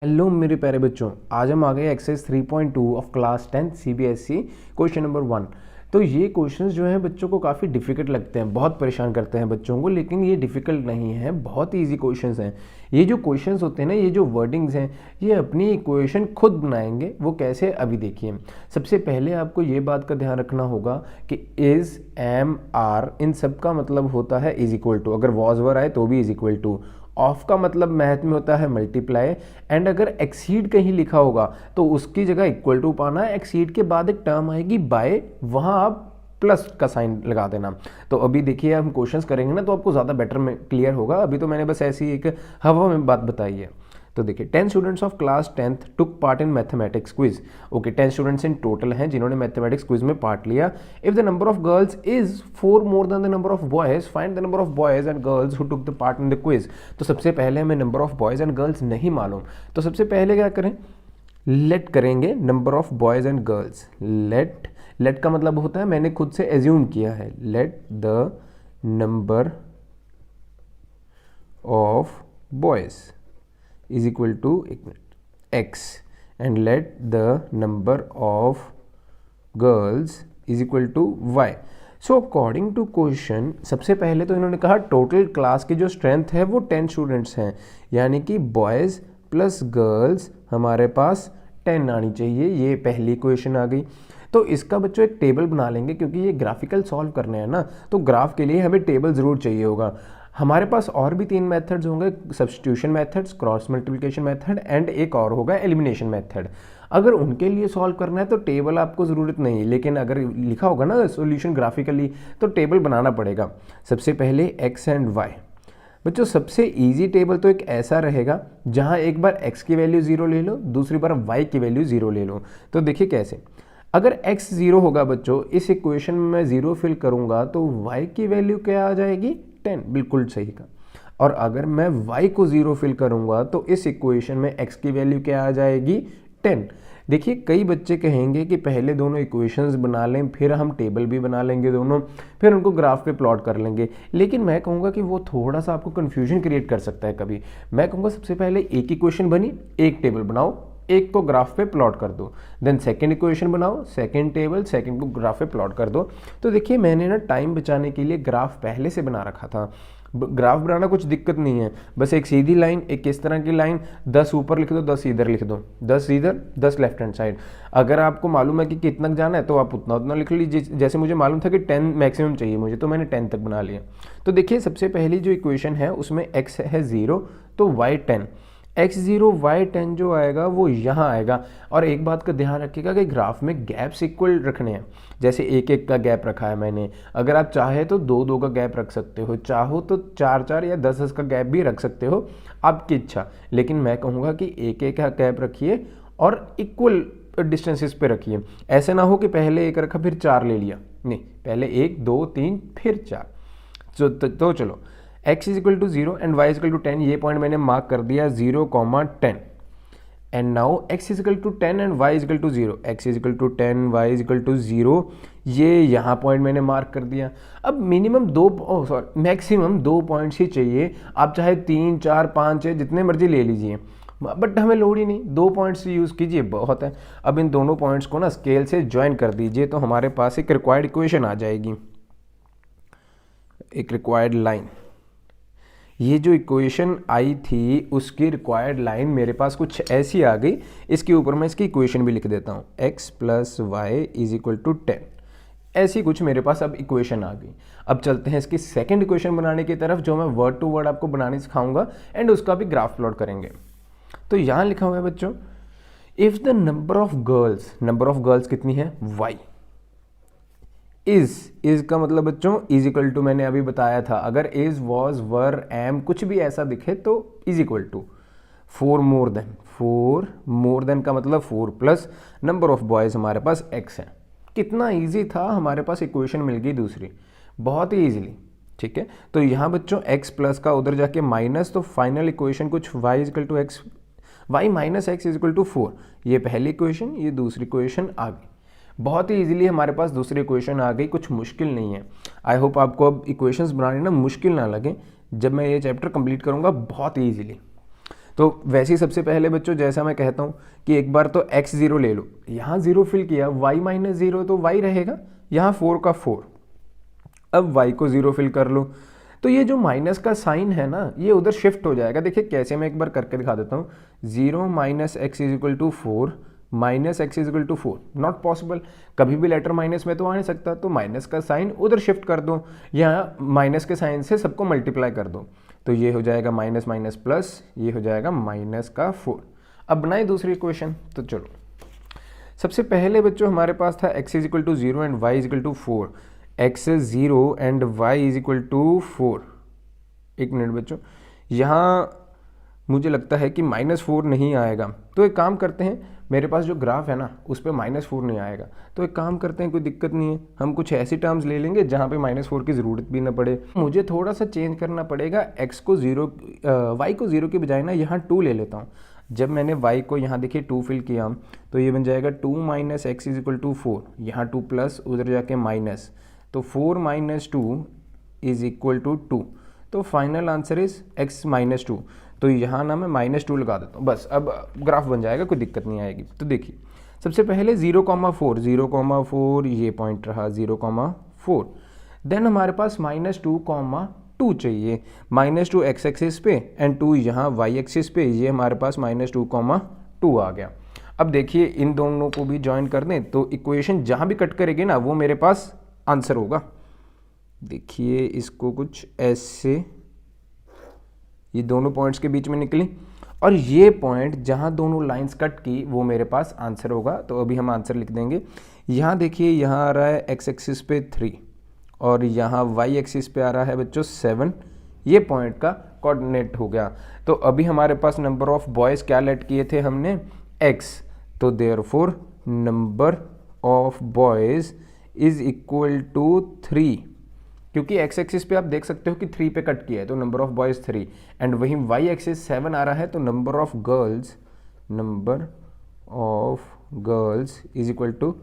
Hello मेरे प्यारे बच्चों, आज हम आ गए exercise 3.2 of class 10 CBSE question number 1। तो ये क्वेश्चंस जो हैं बच्चों को काफ़ी डिफिकल्ट लगते हैं, बहुत परेशान करते हैं बच्चों को, लेकिन ये डिफिकल्ट नहीं है, बहुत इजी क्वेश्चंस हैं। ये जो क्वेश्चंस होते हैं ना, ये जो वर्डिंग्स हैं, ये अपनी इक्वेशन खुद बनाएंगे। वो कैसे, अभी देखिए। सबसे पहले आपको ये बात का ध्यान रखना होगा कि इज, एम, आर, इन सब का मतलब होता है इज इक्वल टू। अगर वॉज वर आए तो भी इज इक्वल टू। ऑफ का मतलब मैथ में होता है मल्टीप्लाई। एंड अगर एक्सीड कहीं लिखा होगा तो उसकी जगह इक्वल टू पाना है। एक्सीड के बाद एक टर्म आएगी बाय, वहां आप प्लस का साइन लगा देना। तो अभी देखिए, हम क्वेश्चंस करेंगे ना तो आपको ज़्यादा बेटर में क्लियर होगा। अभी तो मैंने बस ऐसी एक हवा में बात बताई है। तो देखिए, 10 students of class 10th took part in mathematics quiz. Okay, 10 students in total हैं जिन्होंने मैथमेटिक्स क्विज में पार्ट लिया। If the number of girls is 4 more then the number of boys, find the number of boys and girls who took the part in the quiz. तो सबसे पहले हमें number of boys and girls नहीं मालूम, तो सबसे पहले क्या करें, लेट करेंगे number of boys and girls. Let का मतलब होता है मैंने खुद से एज्यूम किया है। Let the number of boys is equal to, एक minute, x, and let the number of girls is equal to y. So according to question, सबसे पहले तो इन्होंने कहा टोटल क्लास की जो स्ट्रेंथ है वो 10 स्टूडेंट्स हैं, यानी कि बॉयज़ प्लस गर्ल्स हमारे पास 10 आनी चाहिए। ये पहली क्वेश्चन आ गई। तो इसका बच्चों एक टेबल बना लेंगे, क्योंकि ये ग्राफिकल सॉल्व करने हैं ना, तो ग्राफ के लिए हमें टेबल ज़रूर चाहिए होगा। हमारे पास और भी 3 मेथड्स होंगे, substitution methods, cross multiplication method and एक और होगा एलिमिनेशन मेथड। अगर उनके लिए सॉल्व करना है तो टेबल आपको ज़रूरत नहीं, लेकिन अगर लिखा होगा ना सॉल्यूशन ग्राफिकली तो टेबल बनाना पड़ेगा। सबसे पहले एक्स एंड वाई। बच्चों सबसे इजी टेबल तो एक ऐसा रहेगा जहां एक बार x की वैल्यू 0 ले लो, दूसरी बार y की वैल्यू 0 ले लो। तो देखिए कैसे, अगर x 0 होगा बच्चों, इस इक्वेशन में मैं 0 फिल करूंगा तो y की वैल्यू क्या आ जाएगी, 10। बिल्कुल सही का। और अगर मैं y को 0 फिल करूंगा तो इस इक्वेशन में x की वैल्यू क्या आ जाएगी, 10। देखिए, कई बच्चे कहेंगे कि पहले दोनों इक्वेशंस बना लें, फिर हम टेबल भी बना लेंगे दोनों, फिर उनको ग्राफ पे प्लॉट कर लेंगे। लेकिन मैं कहूँगा कि वो थोड़ा सा आपको कन्फ्यूजन क्रिएट कर सकता है कभी। मैं कहूँगा सबसे पहले एक इक्वेशन बनी, एक टेबल बनाओ, एक को ग्राफ पे प्लॉट कर दो। देन सेकंड इक्वेशन बनाओ, सेकंड टेबल, सेकंड को ग्राफ पे प्लॉट कर दो। तो देखिए, मैंने ना टाइम बचाने के लिए ग्राफ पहले से बना रखा था। ग्राफ बनाना कुछ दिक्कत नहीं है, बस एक सीधी लाइन, एक किस तरह की लाइन, 10 ऊपर लिख दो, 10 इधर लिख दो, 10 इधर, 10 लेफ्ट हैंड साइड। अगर आपको मालूम है कि कितना जाना है तो आप उतना उतना लिख लीजिए। जैसे मुझे मालूम था कि 10 मैक्सिमम चाहिए मुझे, तो मैंने 10 तक बना लिया। तो देखिए, सबसे पहली जो इक्वेशन है उसमें x है 0 तो y 10, x0 y 10 जो आएगा वो यहाँ आएगा। और एक बात का ध्यान रखिएगा कि ग्राफ में गैप्स इक्वल रखने हैं। जैसे एक एक का गैप रखा है मैंने, अगर आप चाहे तो 2-2 का गैप रख सकते हो, चाहो तो 4-4 या 10-10 का गैप भी रख सकते हो, आपकी इच्छा। लेकिन मैं कहूँगा कि एक एक का गैप रखिए और इक्वल डिस्टेंसेस पे रखिए। ऐसे ना हो कि पहले एक रखा फिर 4 ले लिया, नहीं, पहले 1 2 3 फिर 4। तो चलो, x is equal to 0 and y is equal to 10, ये पॉइंट मैंने मार्क कर दिया 0,10। And now x is equal to 10 and y is equal to 0, x is equal to 10, y is equal to 0, ये यहाँ पॉइंट मैंने mark कर दिया। अब मैक्सिमम 2 पॉइंट्स ही चाहिए। आप चाहे 3 4 5 6 जितने मर्जी ले लीजिए, बट हमें लोड ही नहीं, 2 पॉइंट्स यूज़ कीजिए, बहुत है। अब इन दोनों पॉइंट्स को ना स्केल से ज्वाइन कर दीजिए तो हमारे पास एक रिक्वायर्ड इक्वेशन आ जाएगी, एक रिक्वायर्ड लाइन। ये जो इक्वेशन आई थी उसकी रिक्वायर्ड लाइन मेरे पास कुछ ऐसी आ गई। इसके ऊपर मैं इसकी इक्वेशन भी लिख देता हूँ, x plus Y is equal to 10। ऐसी कुछ मेरे पास अब इक्वेशन आ गई। अब चलते हैं इसकी सेकंड इक्वेशन बनाने की तरफ, जो मैं वर्ड टू वर्ड आपको बनाने सिखाऊंगा एंड उसका भी ग्राफ प्लॉट करेंगे। तो यहाँ लिखा हुआ है बच्चों, if the number of girls कितनी है, y। इज का मतलब बच्चों इज इक्वल टू, मैंने अभी बताया था, अगर इज, वॉज, वर, एम कुछ भी ऐसा दिखे तो is equal to 4 more than का मतलब 4 प्लस नंबर ऑफ बॉयज हमारे पास x है। कितना इजी था, हमारे पास इक्वेशन मिल गई दूसरी, बहुत ही इजीली। ठीक है, तो यहाँ बच्चों x प्लस का उधर जाके माइनस, तो फाइनल इक्वेशन कुछ y is equal to X, Y minus X is equal to 4। ये पहली इक्वेशन, ये दूसरी इक्वेशन आ गई। बहुत ही इजीली हमारे पास दूसरी इक्वेशन आ गई, कुछ मुश्किल नहीं है। आई होप आपको अब इक्वेशंस बनाने ना मुश्किल ना लगे, जब मैं ये चैप्टर कंप्लीट करूँगा बहुत ही ईजिली। तो वैसे ही सबसे पहले बच्चों जैसा मैं कहता हूँ कि एक बार तो x 0 ले लो, यहाँ 0 फिल किया, y माइनस 0 तो y रहेगा, यहाँ 4 का 4, अब y को 0 फिल कर लो, तो ये जो माइनस का साइन है ना ये उधर शिफ्ट हो जाएगा। देखिए कैसे, मैं एक बार करके दिखा देता हूँ। 0 minus X is equal to 4 minus X is equal to 4, not possible, कभी भी लेटर माइनस में तो आ नहीं सकता, तो माइनस का साइन उधर शिफ्ट कर दो, यहाँ माइनस के साइन से सबको मल्टीप्लाई कर दो, तो ये हो जाएगा माइनस माइनस प्लस, ये हो जाएगा माइनस का 4। अब बनाए दूसरी इक्वेशन, तो चलो सबसे पहले बच्चों हमारे पास था x is equal to 0 and y is equal to 4, x 0 and y is equal to 4। एक मिनट बच्चों, यहाँ मुझे लगता है कि -4 नहीं आएगा, तो एक काम करते हैं, मेरे पास जो ग्राफ है ना उस पर -4 नहीं आएगा, तो एक काम करते हैं, कोई दिक्कत नहीं है, हम कुछ ऐसी टर्म्स ले लेंगे जहाँ पे -4 की ज़रूरत भी ना पड़े। मुझे थोड़ा सा चेंज करना पड़ेगा, y को 0 के बजाय ना यहाँ 2 ले लेता हूँ। जब मैंने y को यहाँ देखिए 2 फिल किया तो ये बन जाएगा 2 minus X is equal to 4, यहाँ 2 प्लस उधर जाके माइनस, तो 4 माइनस 2 इज इक्वल टू 2, तो final answer is x minus 2। तो यहाँ ना मैं -2 लगा देता हूँ, बस अब ग्राफ बन जाएगा, कोई दिक्कत नहीं आएगी। तो देखिए सबसे पहले 0,4 ये पॉइंट रहा 0,4, देन हमारे पास -2,2 चाहिए, -2 x एक्सिस पे एंड 2 यहाँ y एक्सिस पे, ये हमारे पास -2,2 आ गया। अब देखिए इन दोनों को भी ज्वाइन कर दें तो इक्वेशन जहाँ भी कट करेगी ना वो मेरे पास आंसर होगा। देखिए इसको कुछ ऐसे, ये दोनों पॉइंट्स के बीच में निकली और ये पॉइंट जहाँ दोनों लाइंस कट की वो मेरे पास आंसर होगा। तो अभी हम आंसर लिख देंगे। यहाँ देखिए यहाँ आ रहा है x एक्सिस पे 3 और यहाँ y एक्सिस पे आ रहा है बच्चों 7, ये पॉइंट का कोऑर्डिनेट हो गया। तो अभी हमारे पास नंबर ऑफ बॉयज़ क्या लेट किए थे हमने, x, तो therefore number of boys is equal to 3, क्योंकि x एक्सिस पे आप देख सकते हो कि 3 पे कट किया है तो नंबर ऑफ बॉयज़ 3, एंड वहीं y एक्सिस 7 आ रहा है तो number of girls is equal to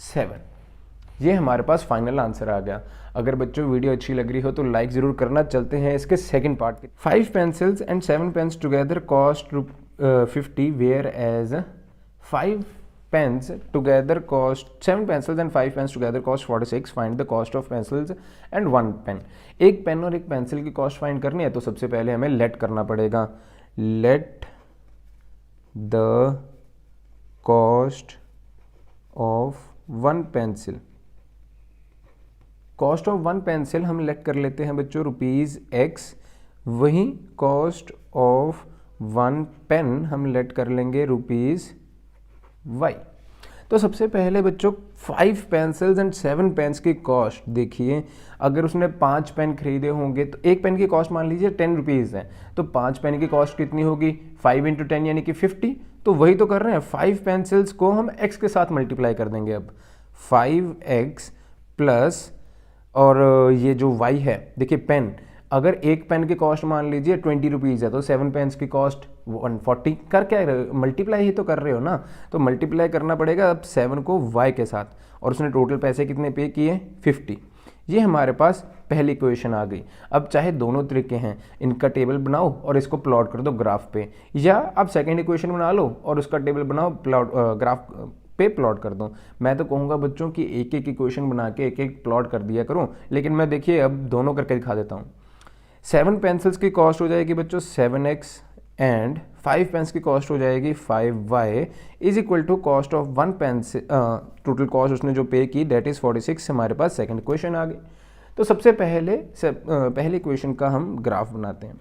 7। ये हमारे पास फाइनल आंसर आ गया। अगर बच्चों वीडियो अच्छी लग रही हो तो लाइक ज़रूर करना। चलते हैं इसके सेकंड पार्ट के। 5 pencils and 7 pens together cost 50, whereas 5 pens together cost 7 pencils and 5 pens together cost 46. Find the cost of pencils and 1 pen. एक पेन और एक पेंसिल की कॉस्ट फाइंड करनी है तो सबसे पहले हमें लेट करना पड़ेगा। Let the cost of 1 pencil, cost of 1 pencil हम लेट कर लेते हैं बच्चों ₹x, वहीं कॉस्ट ऑफ 1 पेन हम लेट कर लेंगे ₹y। तो सबसे पहले बच्चों 5 पेंसिल्स एंड 7 पेन्स की कॉस्ट देखिए, अगर उसने 5 पेन खरीदे होंगे तो एक पेन की कॉस्ट मान लीजिए ₹10 है, तो 5 पेन की कॉस्ट कितनी होगी, 5 × 10 यानी कि 50। तो वही तो कर रहे हैं, 5 पेंसिल्स को हम x के साथ मल्टीप्लाई कर देंगे। अब 5x प्लस और ये जो y है, देखिए पेन, अगर एक पेन की कॉस्ट मान लीजिए ₹20 है तो 7 पेन्स की कॉस्ट 140, कर क्या रहे हो, मल्टीप्लाई ही तो कर रहे हो ना, तो मल्टीप्लाई करना पड़ेगा अब 7 को y के साथ, और उसने टोटल पैसे कितने पे किए, 50। ये हमारे पास पहली इक्वेशन आ गई। अब चाहे दोनों तरीके हैं, इनका टेबल बनाओ और इसको प्लॉट कर दो ग्राफ पे, या आप सेकेंड इक्वेशन बना लो और उसका टेबल बनाओ, प्लॉट ग्राफ पे प्लॉट कर दो। मैं तो कहूँगा बच्चों कि एक एक इक्वेशन बना के एक एक प्लॉट कर दिया करूँ, लेकिन मैं देखिए अब दोनों करके दिखा देता हूँ। 7 पेंसिल्स की कॉस्ट हो जाएगी बच्चों 7x एंड 5 पेन्स की कॉस्ट हो जाएगी 5y is equal to cost of 1 pencil, total cost उसने जो पे की दैट इज़ 46। हमारे पास सेकंड इक्वेशन आ गई। तो सबसे पहले इक्वेशन का हम ग्राफ बनाते हैं।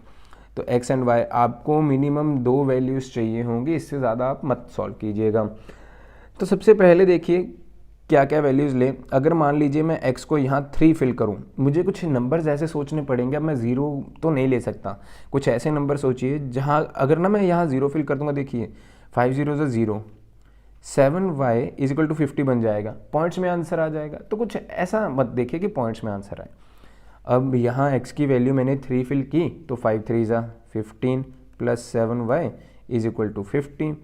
तो x एंड y आपको मिनिमम 2 वैल्यूज़ चाहिए होंगी, इससे ज़्यादा आप मत सॉल्व कीजिएगा। तो सबसे पहले देखिए क्या क्या वैल्यूज़ लें। अगर मान लीजिए मैं x को यहाँ 3 फिल करूँ, मुझे कुछ नंबर्स ऐसे सोचने पड़ेंगे। अब मैं 0 तो नहीं ले सकता, कुछ ऐसे नंबर सोचिए जहाँ अगर ना मैं यहाँ 0 फिल कर दूँगा, देखिए 5 0 0, 7y इज इक्वल टू 50 बन जाएगा, पॉइंट्स में आंसर आ जाएगा। तो कुछ ऐसा मत देखिए कि पॉइंट्स में आंसर आए। अब यहाँ x की वैल्यू मैंने 3 फिल की तो 5 3 15 plus 7y is equal to 50।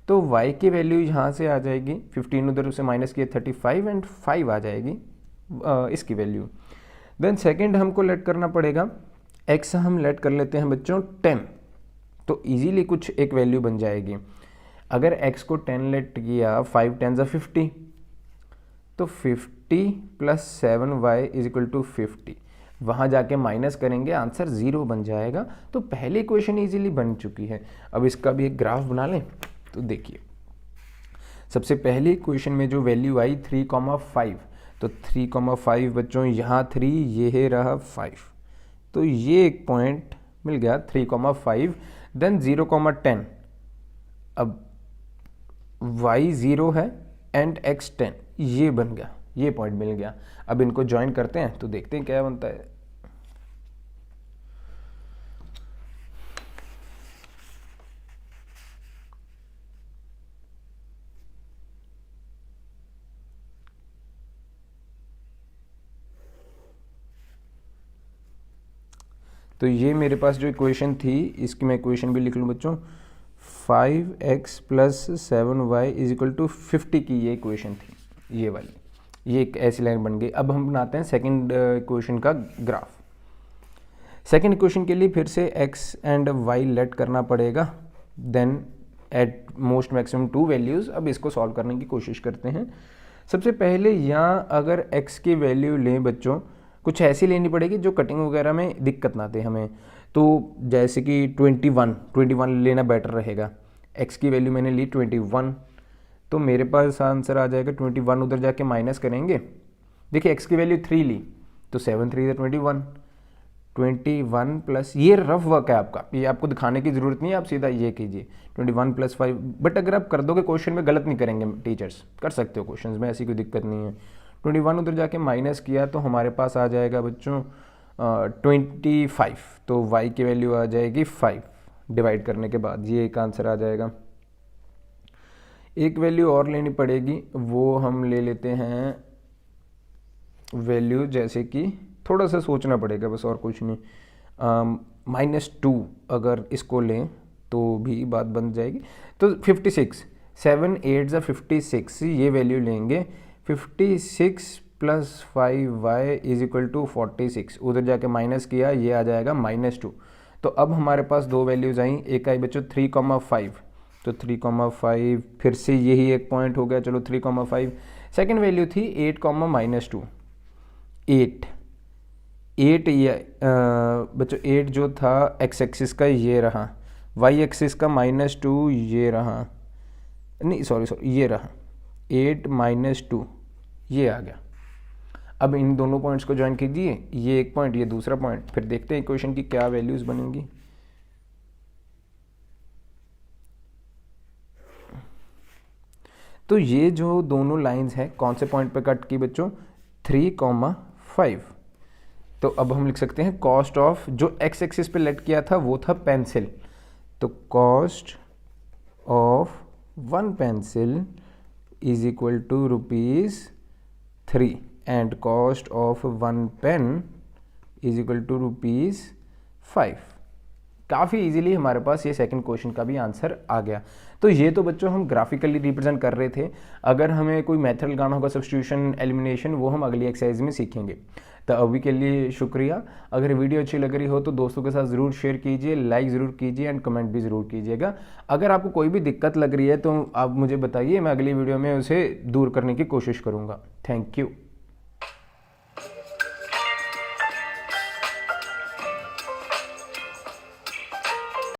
तो y की वैल्यू यहाँ से आ जाएगी 15, उधर उसे माइनस किए 35 एंड 5 आ जाएगी इसकी वैल्यू। देन सेकंड हमको लेट करना पड़ेगा, x हम लेट कर लेते हैं बच्चों 10। तो इजीली कुछ एक वैल्यू बन जाएगी। अगर x को 10 लेट किया, 5 10 50, तो 50 plus 7y is equal to 50, वहाँ जाके माइनस करेंगे, आंसर 0 बन जाएगा। तो पहली इक्वेशन इजीली बन चुकी है। अब इसका भी एक ग्राफ बना लें। तो देखिए, सबसे पहली इक्वेशन में जो वैल्यू आई 3,5, तो 3,5 बच्चों, यहाँ 3, ये है रहा 5, तो ये एक पॉइंट मिल गया 3,5। देन 0,10, अब y 0 है एंड x 10, ये बन गया, ये पॉइंट मिल गया। अब इनको ज्वाइन करते हैं तो देखते हैं क्या बनता है। तो ये मेरे पास जो इक्वेशन थी, इसकी मैं इक्वेशन भी लिख लूँ बच्चों, 5x plus 7y is equal to 50 की ये इक्वेशन थी, ये वाली, ये एक ऐसी लाइन बन गई। अब हम बनाते हैं सेकंड इक्वेशन का ग्राफ। सेकंड इक्वेशन के लिए फिर से x एंड y लेट करना पड़ेगा, then at most maximum 2 values. अब इसको सॉल्व करने की कोशिश करते हैं। सबसे पहले यहाँ अगर x की वैल्यू लें बच्चों, कुछ ऐसी लेनी पड़ेगी जो कटिंग वगैरह में दिक्कत ना दे हमें। तो जैसे कि 21 लेना बेटर रहेगा। x की वैल्यू मैंने ली 21, तो मेरे पास आंसर आ जाएगा 21, उधर जाके माइनस करेंगे। देखिए x की वैल्यू 3 ली, तो 7 3 21 प्लस, ये रफ वर्क है आपका, ये आपको दिखाने की ज़रूरत नहीं है, आप सीधा ये कीजिए 21 प्लस 5। बट अगर आप कर दोगे क्वेश्चन में, गलत नहीं करेंगे टीचर्स, कर सकते हो क्वेश्चन में, ऐसी कोई दिक्कत नहीं है। 21 उधर जाके माइनस किया तो हमारे पास आ जाएगा बच्चों 25, तो y की वैल्यू आ जाएगी 5 डिवाइड करने के बाद, ये एक आंसर आ जाएगा। एक वैल्यू और लेनी पड़ेगी, वो हम ले लेते हैं वैल्यू, जैसे कि थोड़ा सा सोचना पड़ेगा बस, और कुछ नहीं, -2 अगर इसको लें तो भी बात बन जाएगी। तो 56, 7 8 ज़ा 56, ये वैल्यू लेंगे। 56 plus 5y is equal to 46, उधर जाके माइनस किया, ये आ जाएगा -2। तो अब हमारे पास दो वैल्यूज़ आई, एक आई बच्चों 3,5, तो 3,5 फिर से यही एक पॉइंट हो गया, चलो 3,5। सेकेंड वैल्यू थी 8, -2, 8 ये बच्चों 8 जो था x एक्सिस का ये रहा, y एक्सिस का -2 ये रहा, नहीं सॉरी ये रहा 8 -2, ये आ गया। अब इन दोनों पॉइंट्स को ज्वाइन कीजिए, ये एक पॉइंट, ये दूसरा पॉइंट, फिर देखते हैं इक्वेशन की क्या वैल्यूज बनेंगी। तो ये जो दोनों लाइंस हैं कौन से पॉइंट पे कट की बच्चों, 3,5। तो अब हम लिख सकते हैं कॉस्ट ऑफ, जो x एक्सिस पे लेट किया था वो था पेंसिल, तो cost of 1 pencil is equal to ₹3 and cost of 1 pen is equal to ₹5। काफ़ी इजीली हमारे पास ये सेकंड क्वेश्चन का भी आंसर आ गया। तो ये तो बच्चों हम ग्राफिकली रिप्रेजेंट कर रहे थे। अगर हमें कोई मेथड लगाना होगा सब्स्टिट्यूशन एलिमिनेशन, वो हम अगली एक्सरसाइज में सीखेंगे। तो अभी के लिए शुक्रिया। अगर वीडियो अच्छी लग रही हो तो दोस्तों के साथ ज़रूर शेयर कीजिए, लाइक ज़रूर कीजिए एंड कमेंट भी ज़रूर कीजिएगा। अगर आपको कोई भी दिक्कत लग रही है तो आप मुझे बताइए, मैं अगली वीडियो में उसे दूर करने की कोशिश करूँगा। Thank you.